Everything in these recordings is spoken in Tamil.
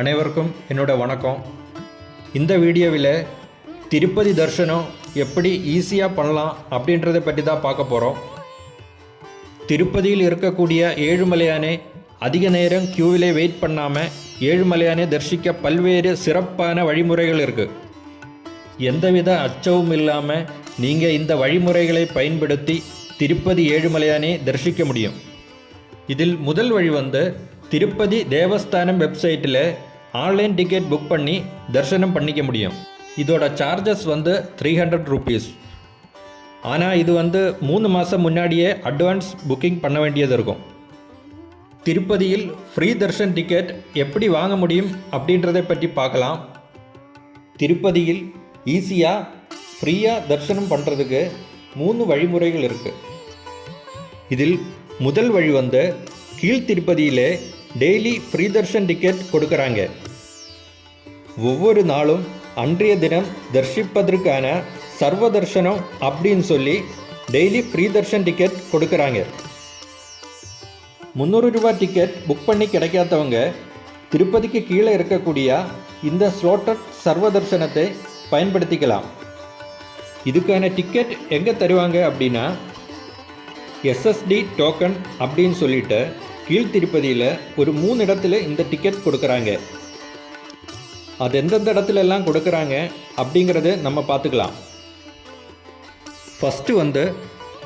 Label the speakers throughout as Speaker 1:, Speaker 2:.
Speaker 1: அனைவருக்கும் என்னோட வணக்கம். இந்த வீடியோவில் திருப்பதி தரிசனம் எப்படி ஈஸியாக பண்ணலாம் அப்படின்றத பற்றி தான் பார்க்க போகிறோம். திருப்பதியில் இருக்கக்கூடிய ஏழுமலையானை அதிக நேரம் க்யூவிலே வெயிட் பண்ணாமல் ஏழுமலையானை தரிசிக்க பல்வேறு சிறப்பான வழிமுறைகள் இருக்குது. எந்தவித அச்சமும் இல்லாமல் நீங்கள் இந்த வழிமுறைகளை பயன்படுத்தி திருப்பதி ஏழுமலையானை தரிசிக்க முடியும். இதில் முதல் வழி திருப்பதி தேவஸ்தானம் வெப்சைட்டில் ஆன்லைன் டிக்கெட் புக் பண்ணி தரிசனம் பண்ணிக்க முடியும். இதோட சார்ஜஸ் 300 ரூபீஸ். ஆனால் இது 3 மாதம் முன்னாடியே அட்வான்ஸ் புக்கிங் பண்ண வேண்டியது இருக்கும். திருப்பதியில் ஃப்ரீ தர்ஷன் டிக்கெட் எப்படி வாங்க முடியும் அப்படின்றதை பற்றி பார்க்கலாம். திருப்பதியில் ஈஸியாக ஃப்ரீயாக தரிசனம் பண்ணுறதுக்கு 3 வழிமுறைகள் இருக்குது. இதில் முதல் வழி கீழ் திருப்பதியிலே டெய்லி ஃப்ரீ தர்ஷன் டிக்கெட் கொடுக்குறாங்க. ஒவ்வொரு நாளும் அன்றைய தினம் தரிசிப்பதற்கான சர்வ தர்ஷனம் அப்படின்னு சொல்லி டெய்லி ஃப்ரீ தர்ஷன் டிக்கெட் கொடுக்குறாங்க. 300 ரூபாய் டிக்கெட் புக் பண்ணி கிடைக்காதவங்க திருப்பதிக்கு கீழே இருக்கக்கூடிய இந்த ஸ்லோட்டட் சர்வ தர்ஷனத்தை பயன்படுத்திக்கலாம். இதுக்கான டிக்கெட் எங்கே தருவாங்க அப்படின்னா SSD டோக்கன் அப்படின்னு சொல்லிட்டு கீழ் திருப்பதியில் ஒரு 3 இடத்துல இந்த டிக்கெட் கொடுக்குறாங்க. அது எந்தெந்த இடத்துல எல்லாம் கொடுக்குறாங்க அப்படிங்கிறத நம்ம பார்த்துக்கலாம். ஃபஸ்ட்டு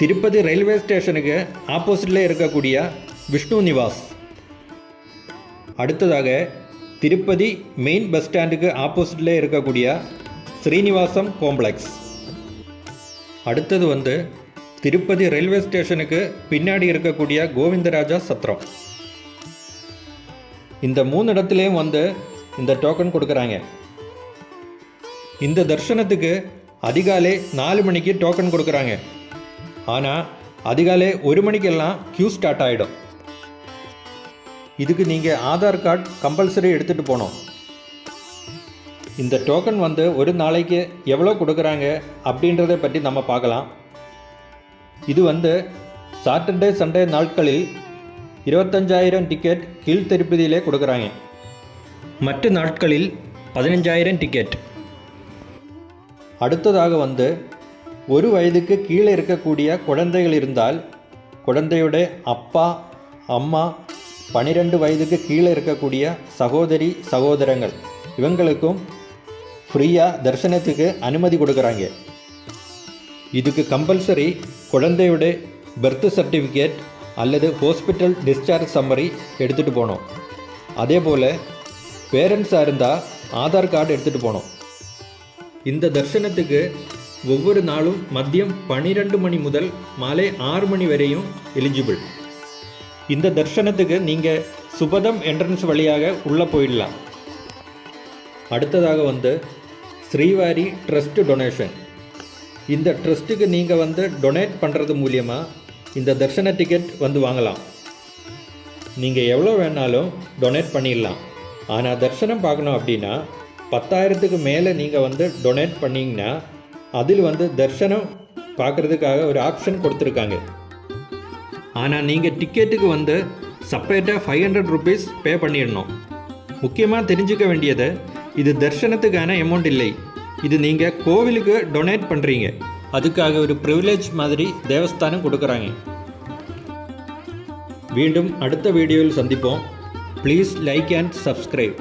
Speaker 1: திருப்பதி ரயில்வே ஸ்டேஷனுக்கு ஆப்போசிட்டில் இருக்கக்கூடிய விஷ்ணு நிவாஸ். அடுத்ததாக திருப்பதி மெயின் பஸ் ஸ்டாண்டுக்கு ஆப்போசிட்டில் இருக்கக்கூடிய ஸ்ரீனிவாசம் காம்ப்ளெக்ஸ். அடுத்தது திருப்பதி ரயில்வே ஸ்டேஷனுக்கு பின்னாடி இருக்கக்கூடிய கோவிந்தராஜா சத்திரம். இந்த 3 இடத்துலையும் இந்த டோக்கன் கொடுக்குறாங்க. இந்த தர்ஷனத்துக்கு அதிகாலை 4 மணிக்கு டோக்கன் கொடுக்குறாங்க. ஆனால் அதிகாலை 1 மணிக்கெல்லாம் க்யூ ஸ்டார்ட் ஆகிடும். இதுக்கு நீங்கள் ஆதார் கார்டு கம்பல்சரி எடுத்துகிட்டு போகணும். இந்த டோக்கன் ஒரு நாளைக்கு எவ்வளோ கொடுக்குறாங்க அப்படின்றத பற்றி நம்ம பார்க்கலாம். இது சாட்டர்டே சண்டே நாட்களில் 25,000 டிக்கெட் கீழ் திருப்பதியிலே கொடுக்குறாங்க. மற்ற நாட்களில் 15,000 டிக்கெட். அடுத்ததாக 1 வயதுக்கு கீழே இருக்கக்கூடிய குழந்தைகள் இருந்தால் குழந்தையோட அப்பா அம்மா 12 வயதுக்கு கீழே இருக்கக்கூடிய சகோதரி சகோதரங்கள் இவங்களுக்கும் ஃப்ரீயாக தரிசனத்துக்கு அனுமதி கொடுக்குறாங்க. இதுக்கு கம்பல்சரி குழந்தையோட பர்த் சர்டிஃபிகேட் அல்லது ஹாஸ்பிட்டல் டிஸ்சார்ஜ் சம்மரி எடுத்துகிட்டு போகணும். அதே போல் பேரண்ட்ஸாக இருந்தால் ஆதார் கார்டு எடுத்துகிட்டு போகணும். இந்த தர்சனத்துக்கு ஒவ்வொரு நாளும் மதியம் 12 மணி முதல் மாலை 6 மணி வரையும் எலிஜிபிள். இந்த தர்சனத்துக்கு நீங்கள் சுபதம் என்ட்ரன்ஸ் வழியாக உள்ளே போயிடலாம். அடுத்ததாக ஸ்ரீவாரி ட்ரஸ்ட் டொனேஷன். இந்த ட்ரஸ்ட்டுக்கு நீங்கள் டொனேட் பண்ணுறது மூலியமாக இந்த தர்ஷன டிக்கெட் வாங்கலாம். நீங்கள் எவ்வளோ வேணாலும் டொனேட் பண்ணிடலாம். ஆனால் தர்ஷனம் பார்க்கணும் அப்படின்னா 10,000க்கு மேலே நீங்கள் டொனேட் பண்ணிங்கன்னா அதில் தர்ஷனம் பார்க்குறதுக்காக ஒரு ஆப்ஷன் கொடுத்துருக்காங்க. ஆனால் நீங்கள் டிக்கெட்டுக்கு செப்பரேட்டாக 500 ரூபீஸ் பே பண்ணிடணும். முக்கியமாக தெரிஞ்சுக்க வேண்டியது, இது தர்ஷனத்துக்கான அமௌண்ட் இல்லை. இது நீங்கள் கோவிலுக்கு டொனேட் பண்ணுறீங்க. அதுக்காக ஒரு ப்ரிவிலேஜ் மாதிரி தேவஸ்தானம் கொடுக்குறாங்க. மீண்டும் அடுத்த வீடியோவில் சந்திப்போம். Please like and subscribe.